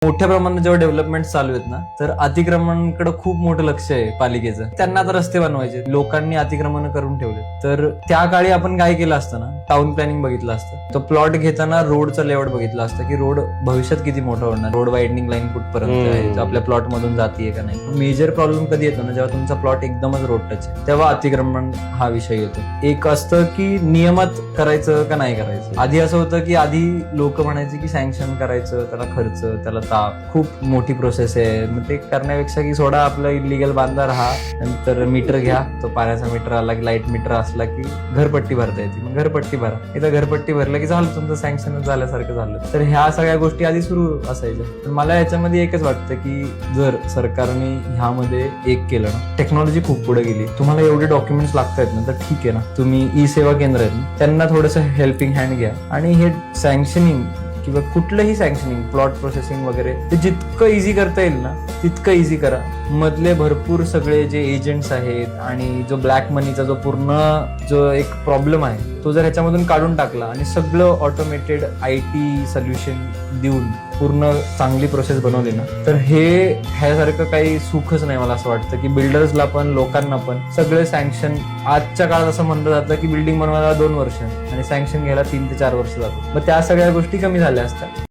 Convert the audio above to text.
मोठ्या प्रमाणात जेव्हा डेव्हलपमेंट चालू आहेत ना, तर अतिक्रमणाकडे खूप मोठं लक्ष आहे पालिकेचं. त्यांना आता रस्ते बनवायचे, लोकांनी अतिक्रमण करून ठेवले. तर त्या काळी आपण काय केलं असतं ना, टाउन प्लॅनिंग बघितलं असतं, तो प्लॉट घेताना रोडचं लेआउट बघितलं असतं की रोड भविष्यात किती मोठा होणार, रोड वाईडनिंग लाईन कुठपर्यंत आहे, आपल्या प्लॉट मधून जातीये का नाही. मेजर प्रॉब्लेम कधी येतो ना, जेव्हा तुमचा प्लॉट एकदमच रोड टच आहे, तेव्हा अतिक्रमण हा विषय येतो. एक असतं की नियमात करायचं का नाही करायचं. आधी असं होतं की आधी लोक म्हणायचे की सँक्शन करायचं, त्याला खर्च, त्याला ताप, खूप मोठी प्रोसेस आहे, मग ते करण्यापेक्षा की सोडा आपलं इलिगल बांधा राहा, नंतर मीटर घ्या, तो पाण्याचा मीटर आला की लाईट मीटर असला की घरपट्टी भरता येते, मग घरपट्टी भरा. एकदा घरपट्टी भरलं की झालं, तुमचं सँक्शन झाल्यासारखं झालं. तर ह्या सगळ्या गोष्टी आधी सुरू असायच्या. पण मला याच्यामध्ये एकच वाटतं की जर सरकारने ह्यामध्ये एक केलं ना, टेक्नॉलॉजी खूप पुढे गेली, तुम्हाला एवढे डॉक्युमेंट्स लागतायत ना, तर ठीक आहे ना, तुम्ही ई सेवा केंद्र आहेत ना, त्यांना थोडंसं हेल्पिंग हँड घ्या आणि हे सँक्शनिंग किंवा कुठलंही सँक्शनिंग, प्लॉट प्रोसेसिंग वगैरे, ते जितकं इझी करता येईल ना तितकं इझी करा. मधले भरपूर सगळे जे एजंट्स आहेत आणि जो ब्लॅक मनीचा जो पूर्ण जो एक प्रॉब्लेम आहे, तो जर ह्याच्यामधून काढून टाकला आणि सगळं ऑटोमेटेड IT सोल्युशन देऊन पूर्ण चांगली प्रोसेस बनवली ना, तर ह्यासारखं काही सुखच नाही. मला असं वाटतं की बिल्डर्सला पण, लोकांना पण, सगळे सँक्शन आजच्या काळात असं म्हणलं जातं की बिल्डिंग बनवायला 2 वर्ष आणि सँक्शन घ्यायला 3 ते 4 वर्ष जातात. मग त्या सगळ्या गोष्टी कमी झाल्या असतात.